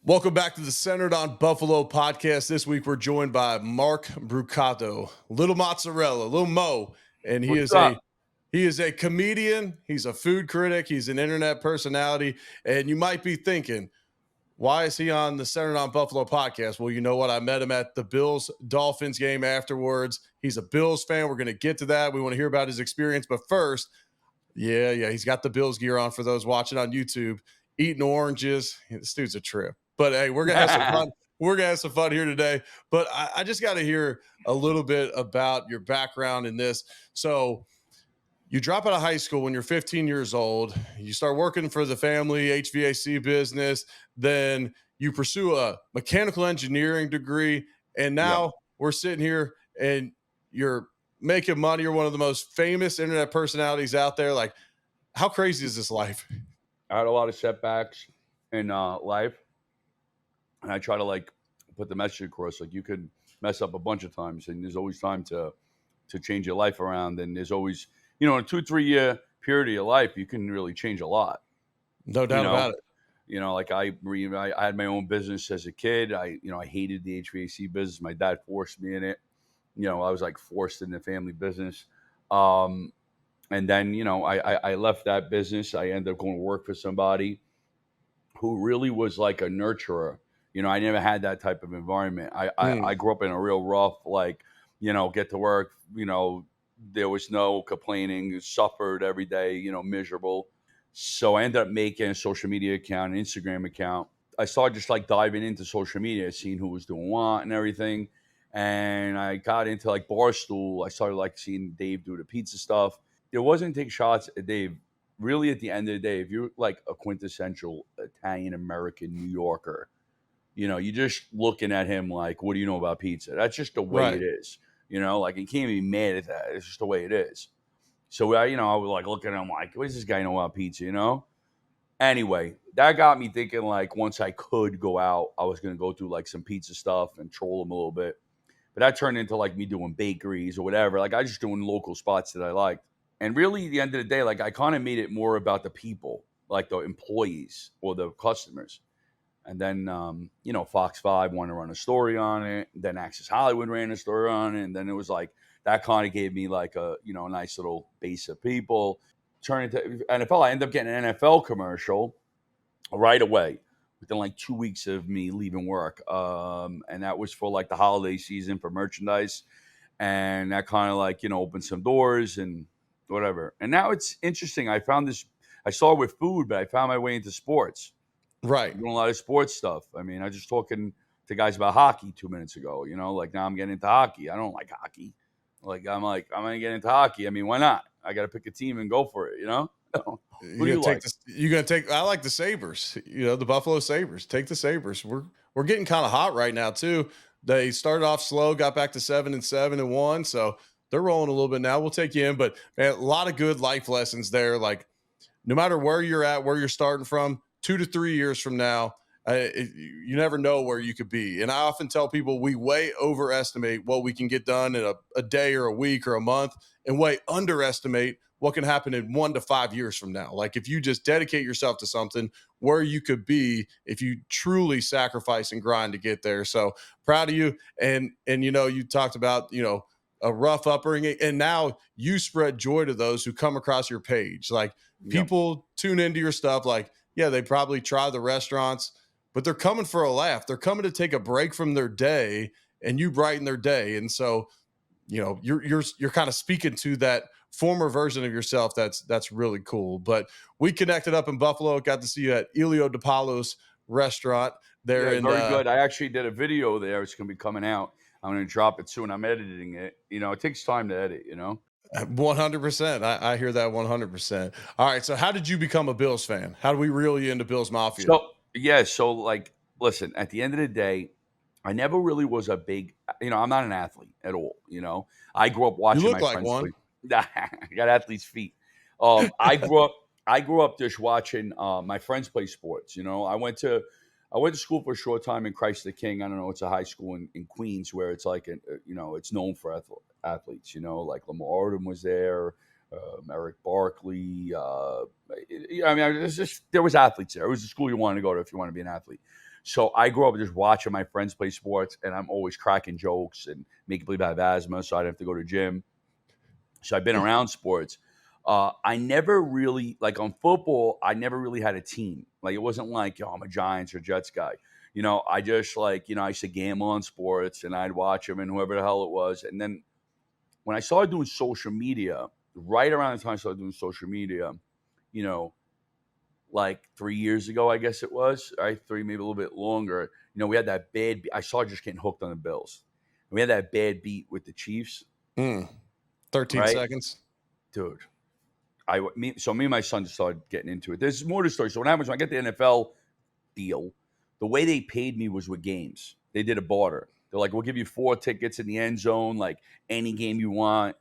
Welcome back to the Centered on Buffalo podcast. This week we're joined by Mark Brucato, Little Mozzarella, Little Mo, and he What's is up? a comedian, he's a food critic, he's an internet personality, and you might be thinking, why is he on the Centered on Buffalo podcast? Well, you know what? I met him at the Bills-Dolphins game afterwards. He's a Bills fan. We're going to get to that. We want to hear about his experience, but first, he's got the Bills gear on for those watching on YouTube, eating oranges. This dude's a trip. But hey, we're gonna have some fun. We're gonna have some fun here today. But I just got to hear a little bit about your background in this. So you drop out of high school when you're 15 years old. You start working for the family HVAC business. Then you pursue a mechanical engineering degree, and now we're sitting here, and you're making money. You're one of the most famous internet personalities out there. Like, how crazy is this life? I had a lot of setbacks in life, and I try to put the message across. Like, you could mess up a bunch of times, and there's always time to change your life around. And there's always, in a 2-3 year period of your life, you can really change a lot. No doubt about it. Like I had my own business as a kid. I hated the HVAC business. My dad forced me in it. I was like forced in the family business. And then, I left that business. I ended up going to work for somebody who really was like a nurturer. I never had that type of environment. I grew up in a real rough, get to work, there was no complaining, suffered every day, miserable. So I ended up making a social media account, an Instagram account. I started just diving into social media, seeing who was doing what and everything. And I got into Barstool. I started seeing Dave do the pizza stuff. It wasn't take shots at Dave. Really, at the end of the day, if you're a quintessential Italian American New Yorker, you're just looking at him like, what do you know about pizza? That's just the way it is. You can't be mad at that. It's just the way it is. So I was looking at him like, what does this guy know about pizza? Anyway, that got me thinking once I could go out, I was gonna go do some pizza stuff and troll him a little bit. But that turned into me doing bakeries or whatever. I just doing local spots that I liked. And really, at the end of the day, I kind of made it more about the people, the employees or the customers. And then, Fox 5 wanted to run a story on it. Then Access Hollywood ran a story on it. And then it was that kind of gave me a nice little base of people. Turned into NFL. I ended up getting an NFL commercial right away within 2 weeks of me leaving work. And that was for the holiday season for merchandise. And that kind of opened some doors and whatever. And now it's interesting. I started with food, but I found my way into sports. Right. I'm doing a lot of sports stuff. I mean, I was just talking to guys about hockey 2 minutes ago, now I'm getting into hockey. I don't like hockey. I'm going to get into hockey. I mean, why not? I got to pick a team and go for it, Who do you like? I like the Sabres, the Buffalo Sabres. Take the Sabres. We're getting kind of hot right now too. They started off slow, got back to 7-7-1. So they're rolling a little bit now. We'll take you in, but man, a lot of good life lessons there. No matter where you're at, where you're starting from, 2 to 3 years from now, you never know where you could be. And I often tell people we way overestimate what we can get done in a day or a week or a month, and way underestimate what can happen in 1 to 5 years from now. If you just dedicate yourself to something, where you could be if you truly sacrifice and grind to get there. So proud of you. And you talked about, a rough upbringing, and now you spread joy to those who come across your page. People tune into your stuff. They probably try the restaurants, but they're coming for a laugh. They're coming to take a break from their day, and you brighten their day. And so, you're kind of speaking to that former version of yourself. That's really cool. But we connected up in Buffalo, got to see you at Elio DePaulo's restaurant there. Yeah, very good. I actually did a video there. It's going to be coming out. I'm going to drop it soon. I'm editing it. It takes time to edit, 100%. I hear that 100%. All right. So how did you become a Bills fan? How do we reel you into Bills Mafia? So listen, at the end of the day, I never really was a big, I'm not an athlete at all. I grew up watching my friends play. I got athlete's feet. I grew up just watching my friends play sports. I went to school for a short time in Christ the King. I don't know. It's a high school in Queens where it's it's known for athletes. Lamar Odom was there, Eric Barkley. There was athletes there. It was the school you wanted to go to if you want to be an athlete. So I grew up just watching my friends play sports, and I'm always cracking jokes and making believe I have asthma, so I didn't have to go to gym. So I've been around sports. I never really like on football. I never really had a team. Like it wasn't like, yo, I'm a Giants or Jets guy. I just like I used to gamble on sports, and I'd watch them and whoever the hell it was. And then when I started doing social media, right around the time I started doing social media, you know, like 3 years ago, I guess it was, right? Three, maybe a little bit longer. We had that bad. I started just getting hooked on the Bills. We had that bad beat with the Chiefs, Mm, 13 right, seconds. dude? So me and my son just started getting into it. There's more to the story. So what happens when I get the NFL deal? The way they paid me was with games. They did a barter. They're like, we'll give you 4 tickets in the end zone, like any game you want.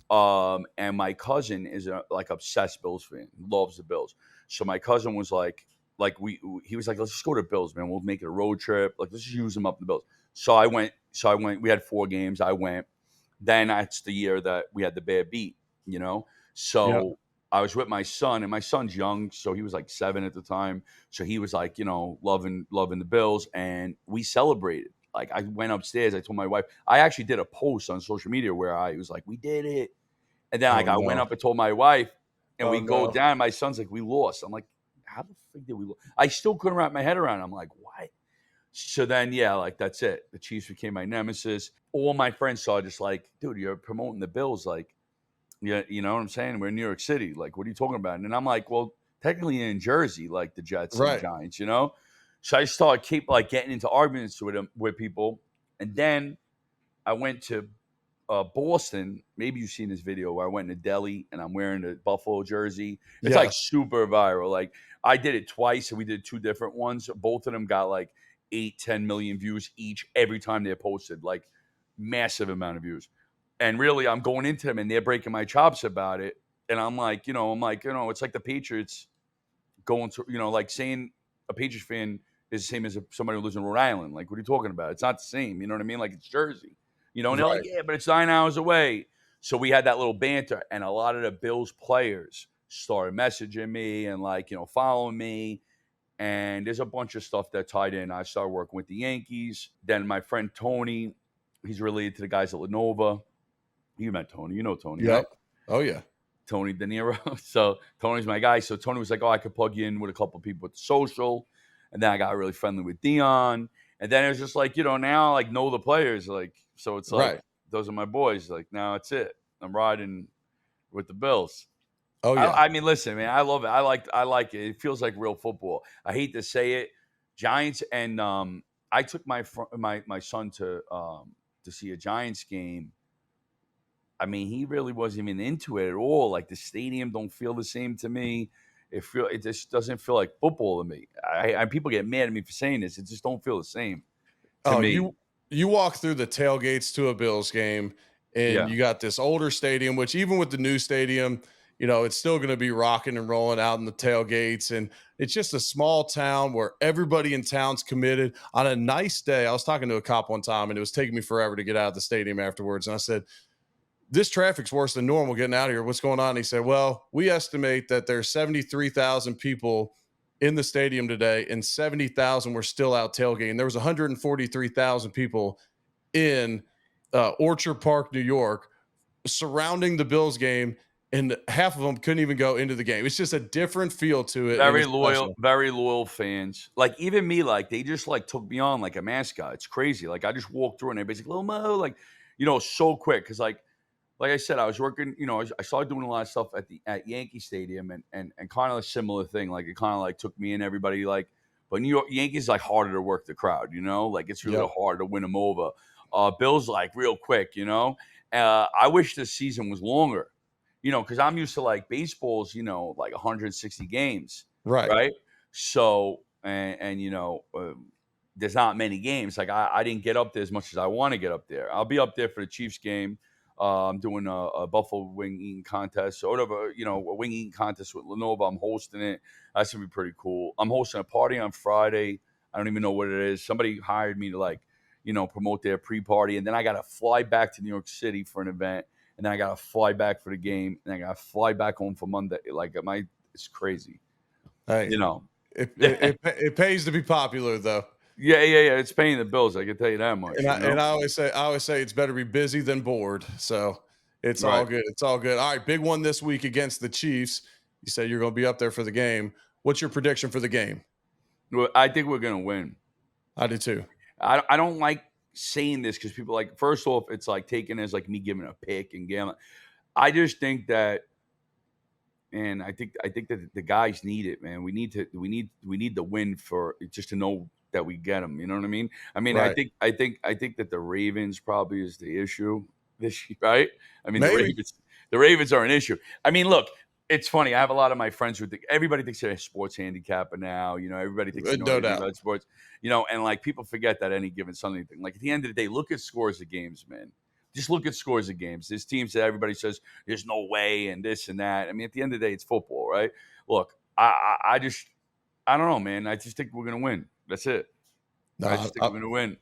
And my cousin is like obsessed Bills fan, loves the Bills. So my cousin was like he was like, let's just go to Bills, man. We'll make it a road trip. Like let's just use them up in the Bills. So I went. We had 4 games. I went. Then that's the year that we had the bad beat. Yep. So I was with my son, and my son's young, so he was like 7 at the time. So he was like, loving the Bills, and we celebrated. Like I went upstairs, I told my wife, I actually did a post on social media where I was like, we did it. And then Oh like I went no. up and told my wife, and Oh we go no. down. My son's like, we lost. I'm like, how the freak did we lose? I still couldn't wrap my head around it. I'm like, what? So then, yeah, like that's it. The Chiefs became my nemesis. All my friends saw just like, dude, you're promoting the Bills. Like, yeah, you know what I'm saying? We're in New York City. Like, what are you talking about? And I'm like, well, technically in Jersey, like the Jets and Right. Giants. So I started keep like getting into arguments with people. And then I went to Boston. Maybe you've seen this video where I went to Delhi and I'm wearing a Buffalo jersey. It's like Yes. super viral. Like I did it twice, and we did 2 different ones. Both of them got like 8-10 million views each every time they posted, like massive amount of views. And really, I'm going into them and they're breaking my chops about it. And I'm like, it's like the Patriots going to, like saying a Patriots fan is the same as somebody who lives in Rhode Island. Like, what are you talking about? It's not the same. You know what I mean? Like, it's Jersey. And they're like, Right. yeah, but it's 9 hours away. So we had that little banter, and a lot of the Bills players started messaging me and like, following me. And there's a bunch of stuff that tied in. I started working with the Yankees. Then my friend Tony, he's related to the guys at Lenovo. You met Tony. You know Tony, Yep. right? Oh yeah. Tony De Niro. So Tony's my guy. So Tony was like, oh, I could plug you in with a couple of people at the social. And then I got really friendly with Dion. And then it was just like, now I like know the players. Like, so it's like, Right. those are my boys. Like, now it's it. I'm riding with the Bills. Oh yeah. I mean, listen, man, I love it. I like it. It feels like real football. I hate to say it. Giants and I took my son to see a Giants game. I mean, he really wasn't even into it at all. Like the stadium don't feel the same to me. It just doesn't feel like football to me. People get mad at me for saying this. It just don't feel the same to Oh, me. you walk through the tailgates to a Bills game, and Yeah. you got this older stadium, which even with the new stadium, it's still going to be rocking and rolling out in the tailgates. And it's just a small town where everybody in town's committed. On a nice day, I was talking to a cop one time, and it was taking me forever to get out of the stadium afterwards. And I said, this traffic's worse than normal getting out of here. What's going on? And he said, well, we estimate that there's 73,000 people in the stadium today, and 70,000 were still out tailgating. There was 143,000 people in Orchard Park, New York, surrounding the Bills game, and half of them couldn't even go into the game. It's just a different feel to it, and it's special. Very loyal fans. Like even me, like they just like took me on like a mascot. It's crazy. Like I just walked through and everybody's like, "Little Mo," like so quick because like I said, I was working. I started doing a lot of stuff at Yankee Stadium, and kind of a similar thing. Like it kind of like took me and everybody like, but New York Yankees like harder to work the crowd. Like it's really Yep. hard to win them over. Bills like real quick. I wish the season was longer. Because I'm used to like baseball's like 160 games, Right. right? So there's not many games. Like I didn't get up there as much as I want to get up there. I'll be up there for the Chiefs game. I'm doing a buffalo wing eating contest or whatever, a wing eating contest with Lenovo. I'm hosting it. That's gonna be pretty cool. I'm hosting a party on Friday. I don't even know what it is. Somebody hired me to like, promote their pre-party, and then I got to fly back to New York City for an event, and then I got to fly back for the game, and I got to fly back home for Monday. Like it's crazy, Hey, you know. it pays to be popular, though. Yeah. It's paying the bills. I can tell you that much. And I always say it's better be busy than bored. So it's all Right. good. It's all good. All right, big one this week against the Chiefs. You said you're going to be up there for the game. What's your prediction for the game? Well, I think we're gonna win. I do too. I don't like saying this because people like. First off, it's like taken as like me giving a pick and gambling. I just think that, and I think that the guys need it, man. We need the win for just to know that we get them. You know what I mean? I mean, I Right. think I think I think that the Ravens probably is the issue this year, right? I mean, Maybe. the Ravens are an issue. I mean, look, it's funny. I have a lot of my friends who think everybody thinks they're a sports handicapper now. You know, everybody thinks they know No everything doubt. about sports. You know, and like people forget that any given Sunday thing. Like at the end of the day, look at scores of games, man. Just look at scores of games. There's teams that everybody says there's no way and this and that. I mean, at the end of the day, it's football, right? Look, I don't know, man. I just think we're gonna win. That's it. No, I just think I, we're gonna win.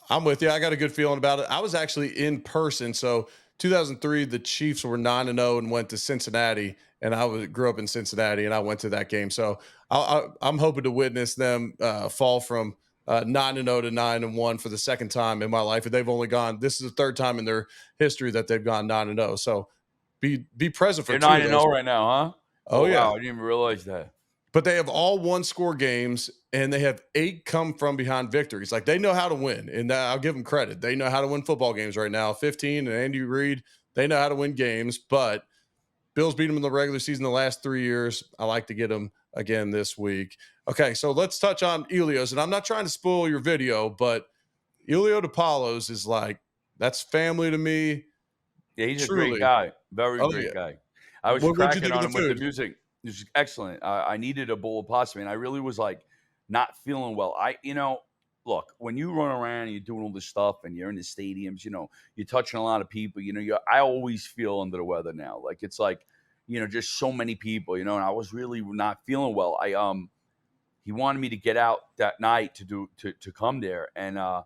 I'm with you. I got a good feeling about it. I was actually in person. So 2003, the Chiefs were 9-0 and went to Cincinnati, and grew up in Cincinnati, and I went to that game. So I'm hoping to witness them fall from 9-0 to 9-1 for the second time in my life. And they've only gone. This is the third time in their history that they've gone 9-0. So be present for They're two nine of and those. zero right now, huh? Oh Oh yeah. wow, I didn't even realize that. But they have all one score games, and they have 8 come from behind victories. Like, they know how to win, and I'll give them credit. They know how to win football games right now. 15 and Andy Reid, they know how to win games, but Bills beat them in the regular season the last 3 years. I like to get them again this week. Okay, so let's touch on Elios, and I'm not trying to spoil your video, but Elio DePaulo's is like, that's family to me, Yeah, he's a great truly. guy. Very Oh, great yeah. guy. I was What'd you cracking think of on the him with the food? music. It was excellent. I needed a bowl of pasta, man. I really was like not feeling well. Look, when you run around and you're doing all this stuff and you're in the stadiums, you're touching a lot of people. I always feel under the weather now. Like it's like, just so many people. And I was really not feeling well. He wanted me to get out that night to come there, and I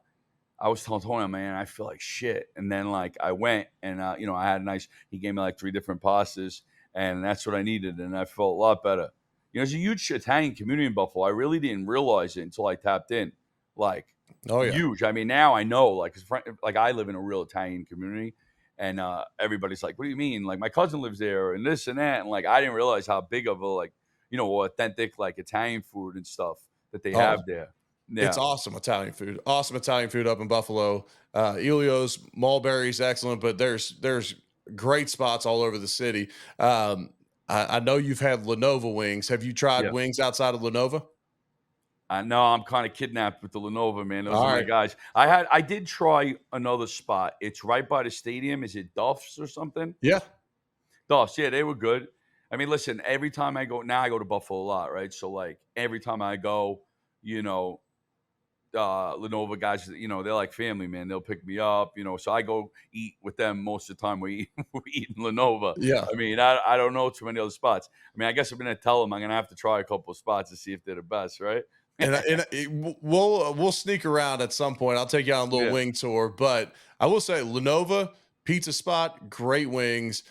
was telling Tony, man, I feel like shit. And then like I went and I had he gave me like 3 different pastas, and that's what I needed, and I felt a lot better. There's a huge Italian community in Buffalo. I really didn't realize it until I tapped in. Like Oh, yeah. huge. I mean, now I know. Like, 'cause like I live in a real Italian community, and everybody's like, "What do you mean?" Like my cousin lives there, and this and that, and like I didn't realize how big of a authentic like Italian food and stuff that they Oh, have there. it's Yeah, awesome Italian food. Awesome Italian food up in Buffalo. Elio's, Mulberry's excellent, but there's great spots all over the city. I know you've had Lenovo wings. Have you tried yeah. wings outside of Lenovo? I know I'm kind of kidnapped with the Lenovo, man. Those All are my right. guys. I did try another spot. It's right by the stadium. Is it Duff's or something? Yeah. Duff's, yeah, they were good. I mean, listen, every time I go now, I go to Buffalo a lot, right? So like every time I go, you know, Lenovo guys, they're like family, man. They'll pick me up, so I go eat with them most of the time. We're eating Lenovo. Yeah. I mean, I don't know too many other spots. I mean, I guess I'm gonna tell them I'm gonna have to try a couple of spots to see if they're the best, right? We'll sneak around at some point. I'll take you on a little Yeah, wing tour, but I will say Lenovo pizza spot, great wings.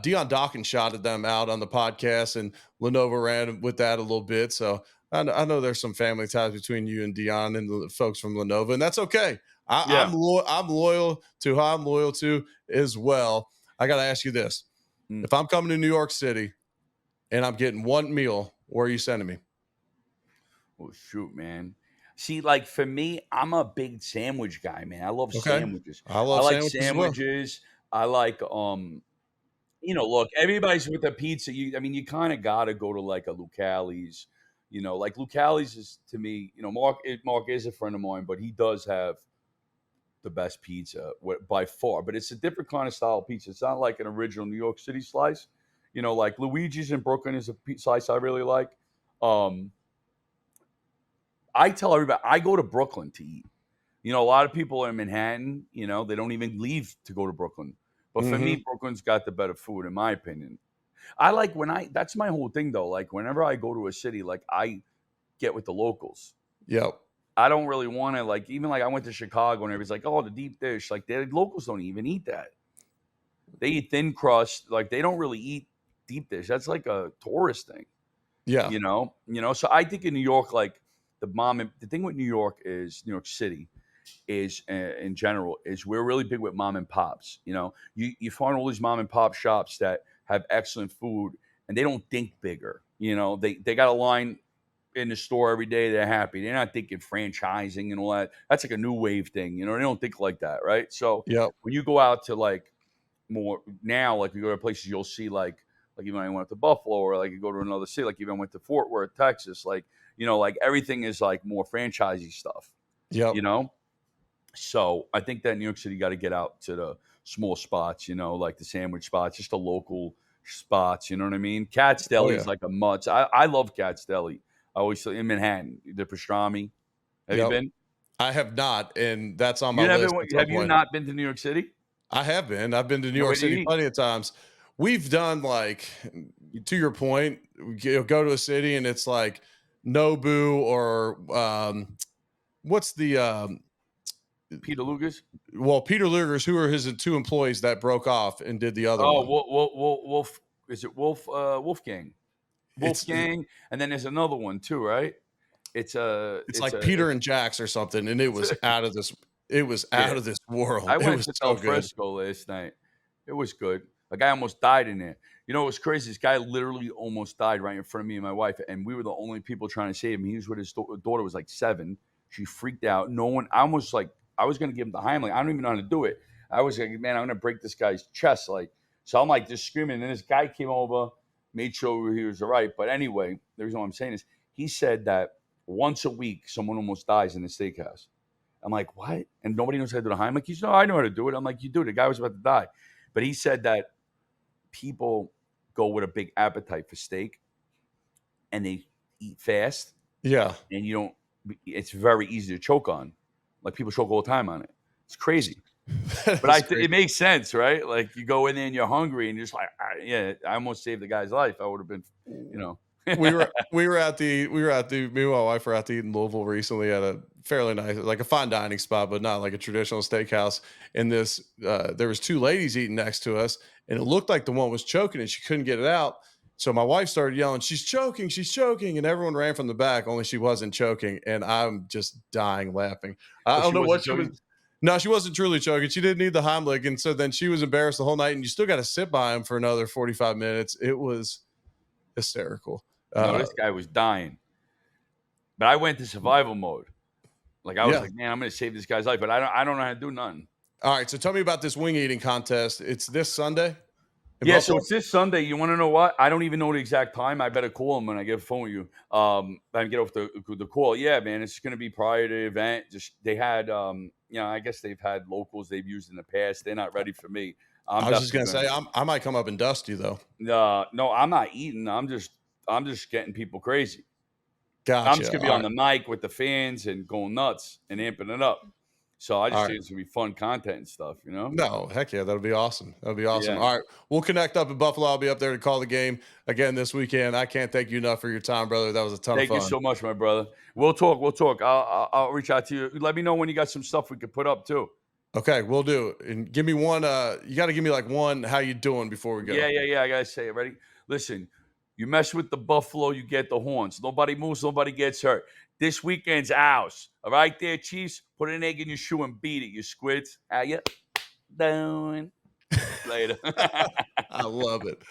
Dion Dawkins shouted them out on the podcast, and Lenovo ran with that a little bit. So I know there's some family ties between you and Dion and the folks from Lenovo, and that's okay. yeah. I'm loyal to who I'm loyal to as well. I got to ask you this: Mm. if I'm coming to New York City and I'm getting one meal, where are you sending me? Oh shoot, man. See, like for me, I'm a big sandwich guy, man. I love Okay, sandwiches. I I love like sandwiches as well. sandwiches. I like look, everybody's with the pizza. I mean, you kind of gotta go to like a Lucali's. Like Lucali's is to me, Mark is a friend of mine, but he does have the best pizza by far. But it's a different kind of style of pizza. It's not like an original New York City slice. Like Luigi's in Brooklyn is a slice I really like. Um, I tell everybody I go to Brooklyn to eat. A lot of people in Manhattan, they don't even leave to go to Brooklyn. But for Hmm. me, Brooklyn's got the better food, in my opinion. I like that's my whole thing though. Like whenever I go to a city, like I get with the locals. Yep. I don't really want to even like I went to Chicago and everybody's like, oh, the deep dish. Like the locals don't even eat that. They eat thin crust. Like they don't really eat deep dish. That's like a tourist thing. Yeah. So I think in New York, like the thing with New York City is in general is we're really big with mom and pops. You find all these mom and pop shops that have excellent food and they don't think bigger. They got a line in the store every day. They're happy. They're not thinking franchising and all that. That's like a new wave thing. They don't think like that, right? So Yep. when you go out to like more now, like you go to places, you'll see like even I went to Buffalo, or like you go to another city, like even went to Fort Worth, Texas, like everything is like more franchisey stuff, Yep. you know. So I think that New York City got to get out to the small spots, like the sandwich spots, just the local spots. You know what I mean? Cat's Oh Deli yeah. is like a must. I love Cat's Deli. I always in Manhattan, the pastrami. Have you Yep. been? I have not, and that's on my You never? list at some Have you point. not been to New York City? I have been. I've been to New No, York where do City you eat? plenty of times. We've done like, to your point, go to a city and it's like Nobu or what's the Peter Luger's? well, Peter Luger's, who are his two employees that broke off and did the other Oh, one. Wolf. Is it Wolf? Wolfgang. It's Wolfgang, and then there's another one too, right? It's a. it's It's like a. Peter and Jack's or something, and it was out of this. It was Yeah. out of this world. I It went was to so Del good. Fresco last night. It was good. A guy almost died in there. It was crazy. This guy literally almost died right in front of me and my wife, and we were the only people trying to save him. He was with his daughter, was like 7. She freaked out. No one. I almost like I was gonna give him the Heimlich. I don't even know how to do it. I was like, man, I'm gonna break this guy's chest. Like, so I'm like just screaming, and this guy came over, made sure he was all right. But anyway, the reason why I'm saying is he said that once a week someone almost dies in the steakhouse. I'm like, what? And nobody knows how to do the Heimlich. He's no, I know how to do it. I'm like, you do. The guy was about to die. But he said that people go with a big appetite for steak and they eat fast Yeah. and it's very easy to choke on. Like people choke all the time on it. It's crazy. That But is crazy. it makes sense, right? Like you go in there and you're hungry and you're just like, yeah, I almost saved the guy's life. I would have been, you know. We were at the me and my wife were out to eat in Louisville recently at a fairly nice, like a fine dining spot, but not like a traditional steakhouse. And there was two ladies eating next to us, and it looked like the one was choking and she couldn't get it out. So my wife started yelling, she's choking," and everyone ran from the back. Only she wasn't choking, and I'm just dying laughing. I Oh, don't she know wasn't what she was. choking? No, she wasn't truly choking. She didn't need the Heimlich, and so then she was embarrassed the whole night. And you still got to sit by him for another 45 minutes. It was hysterical. No, Uh, this guy was dying. But I went to survival mode. Like I was yeah. like, man, I'm gonna save this guy's life. But I don't know how to do nothing. All right. So tell me about this wing eating contest. It's this Sunday in Yeah, so Buffalo. it's this Sunday. You want to know what? I don't even know the exact time. I better call him when I get a phone with you. I get off the call. Yeah, man, it's going to be prior to the event. Just they had, I guess they've had locals they've used in the past. They're not ready for me. I'm I was just definitely gonna going say I might come up and dust you though. to. No, I'm not eating. I'm just getting people crazy. I'm just Gotcha. gonna be All on right. the mic with the fans and going nuts and amping it up. So I just All right. think it's gonna be fun content and stuff. No, heck yeah, that'll be awesome. That'll be awesome. Yeah. All right, we'll connect up in Buffalo. I'll be up there to call the game again this weekend. I can't thank you enough for your time, brother. That was a ton of Thank you fun. so much, my brother. We'll talk. We'll talk. I'll reach out to you. Let me know when you got some stuff we could put up too. Okay, we'll do. And give me one. You got to give me like one. How you doing before we go? Yeah. I gotta say it. Ready? Listen, you mess with the buffalo, you get the horns. Nobody moves, nobody gets hurt. This weekend's ours. All right, there, Chiefs. Put an egg in your shoe and beat it, you squids. How you doing? Later. I love it.